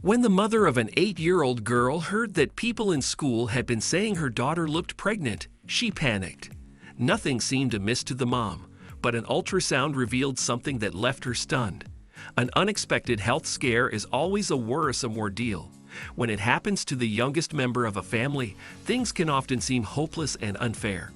When the mother of an 8-year-old girl heard that people in school had been saying her daughter looked pregnant, she panicked. Nothing seemed amiss to the mom, but an ultrasound revealed something that left her stunned. An unexpected health scare is always a worrisome ordeal. When it happens to the youngest member of a family, things can often seem hopeless and unfair.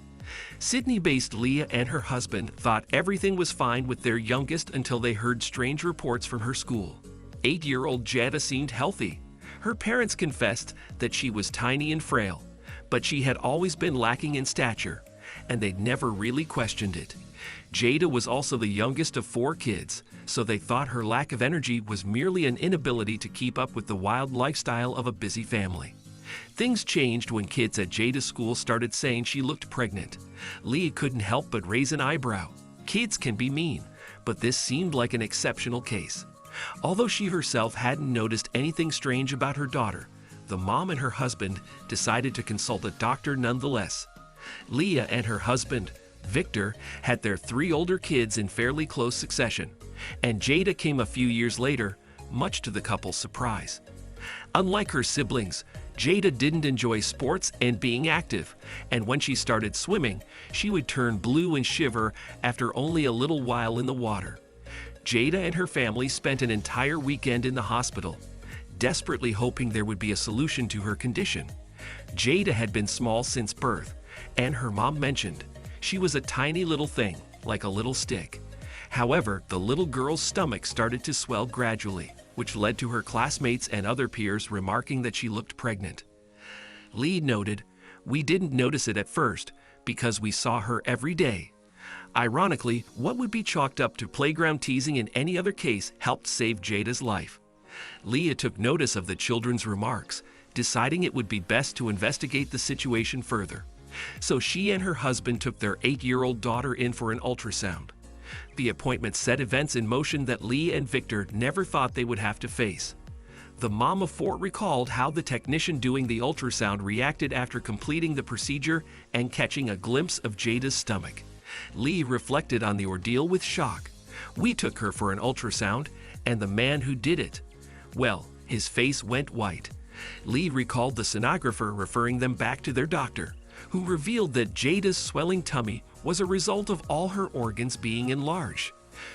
Sydney-based Leah and her husband thought everything was fine with their youngest until they heard strange reports from her school. 8-year-old Jada seemed healthy. Her parents confessed that she was tiny and frail, but she had always been lacking in stature, and they'd never really questioned it. Jada was also the youngest of 4 kids, so they thought her lack of energy was merely an inability to keep up with the wild lifestyle of a busy family. Things changed when kids at Jada's school started saying she looked pregnant. Leah couldn't help but raise an eyebrow. Kids can be mean, but this seemed like an exceptional case. Although she herself hadn't noticed anything strange about her daughter, the mom and her husband decided to consult a doctor nonetheless. Leah and her husband, Victor, had their 3 older kids in fairly close succession, and Jada came a few years later, much to the couple's surprise. Unlike her siblings, Jada didn't enjoy sports and being active, and when she started swimming, she would turn blue and shiver after only a little while in the water. Jada and her family spent an entire weekend in the hospital, desperately hoping there would be a solution to her condition. Jada had been small since birth, and her mom mentioned she was a tiny little thing, like a little stick. However, the little girl's stomach started to swell gradually, which led to her classmates and other peers remarking that she looked pregnant. Lee noted, "We didn't notice it at first because we saw her every day." Ironically, what would be chalked up to playground teasing in any other case helped save Jada's life. Leah took notice of the children's remarks, deciding it would be best to investigate the situation further. So she and her husband took their 8-year-old daughter in for an ultrasound. The appointment set events in motion that Lee and Victor never thought they would have to face. The mom of 4 recalled how the technician doing the ultrasound reacted after completing the procedure and catching a glimpse of Jada's stomach. Lee reflected on the ordeal with shock. "We took her for an ultrasound, and the man who did it, well, his face went white." Lee recalled the sonographer referring them back to their doctor, who revealed that Jada's swelling tummy was a result of all her organs being enlarged.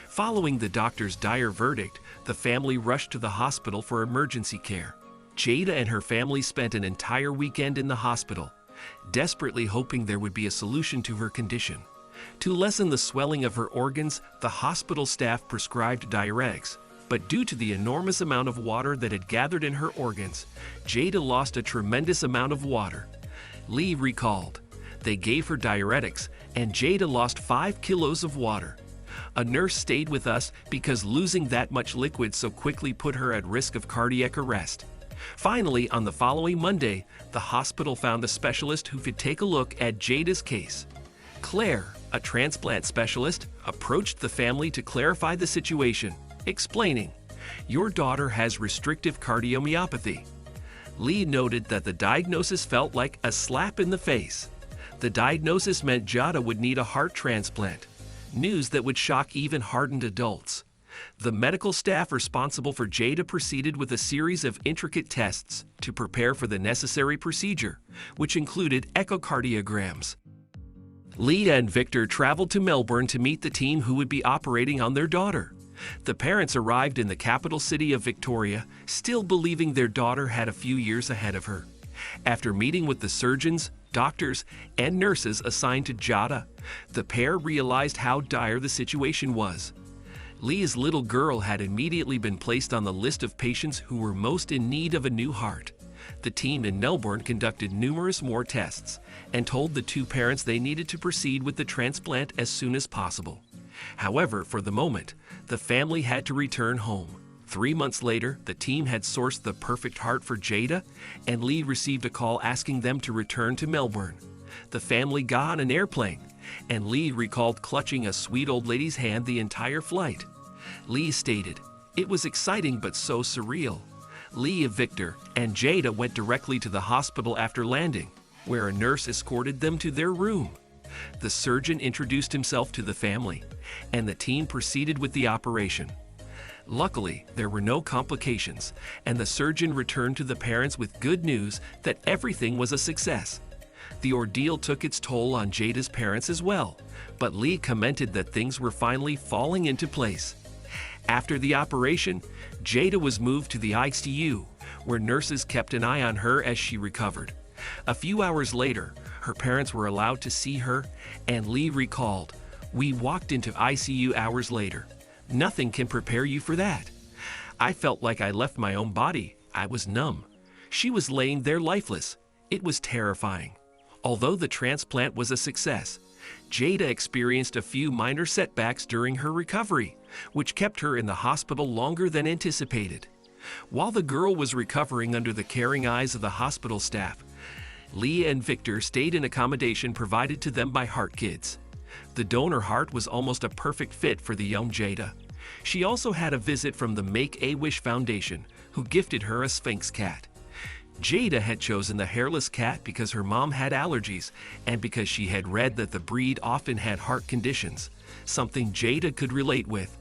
Following the doctor's dire verdict, the family rushed to the hospital for emergency care. Jada and her family spent an entire weekend in the hospital, desperately hoping there would be a solution to her condition. To lessen the swelling of her organs, the hospital staff prescribed diuretics, but due to the enormous amount of water that had gathered in her organs, Jada lost a tremendous amount of water. Lee recalled, "They gave her diuretics, and Jada lost 5 kilos of water. A nurse stayed with us because losing that much liquid so quickly put her at risk of cardiac arrest." Finally, on the following Monday, the hospital found a specialist who could take a look at Jada's case. Claire, a transplant specialist, approached the family to clarify the situation, explaining, "Your daughter has restrictive cardiomyopathy." Lee noted that the diagnosis felt like a slap in the face. The diagnosis meant Jada would need a heart transplant, news that would shock even hardened adults. The medical staff responsible for Jada proceeded with a series of intricate tests to prepare for the necessary procedure, which included echocardiograms. Leah and Victor traveled to Melbourne to meet the team who would be operating on their daughter. The parents arrived in the capital city of Victoria, still believing their daughter had a few years ahead of her. After meeting with the surgeons, doctors, and nurses assigned to Jada, the pair realized how dire the situation was. Leah's little girl had immediately been placed on the list of patients who were most in need of a new heart. The team in Melbourne conducted numerous more tests and told the 2 parents they needed to proceed with the transplant as soon as possible. However, for the moment, the family had to return home. 3 months later, the team had sourced the perfect heart for Jada, and Lee received a call asking them to return to Melbourne. The family got on an airplane, and Lee recalled clutching a sweet old lady's hand the entire flight. Lee stated, "It was exciting but so surreal." Leah, Victor, and Jada went directly to the hospital after landing, where a nurse escorted them to their room. The surgeon introduced himself to the family, and the team proceeded with the operation. Luckily, there were no complications, and the surgeon returned to the parents with good news that everything was a success. The ordeal took its toll on Jada's parents as well, but Lee commented that things were finally falling into place. After the operation, Jada was moved to the ICU, where nurses kept an eye on her as she recovered. A few hours later, her parents were allowed to see her, and Lee recalled, "We walked into ICU hours later. Nothing can prepare you for that. I felt like I left my own body. I was numb. She was laying there lifeless. It was terrifying." Although the transplant was a success, Jada experienced a few minor setbacks during her recovery, which kept her in the hospital longer than anticipated. While the girl was recovering under the caring eyes of the hospital staff, Lee and Victor stayed in accommodation provided to them by Heart Kids. The donor heart was almost a perfect fit for the young Jada. She also had a visit from the Make-A-Wish Foundation, who gifted her a Sphinx cat. Jada had chosen the hairless cat because her mom had allergies and because she had read that the breed often had heart conditions, something Jada could relate with.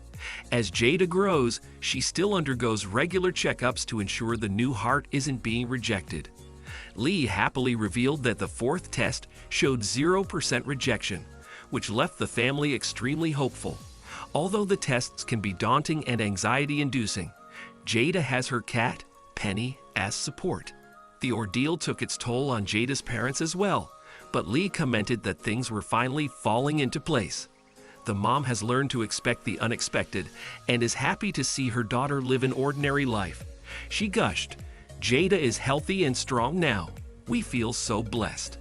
As Jada grows, she still undergoes regular checkups to ensure the new heart isn't being rejected. Lee happily revealed that the fourth test showed 0% rejection, which left the family extremely hopeful. Although the tests can be daunting and anxiety-inducing, Jada has her cat, Penny, as support. The ordeal took its toll on Jada's parents as well, but Lee commented that things were finally falling into place. The mom has learned to expect the unexpected and is happy to see her daughter live an ordinary life. She gushed, "Jada is healthy and strong now. We feel so blessed."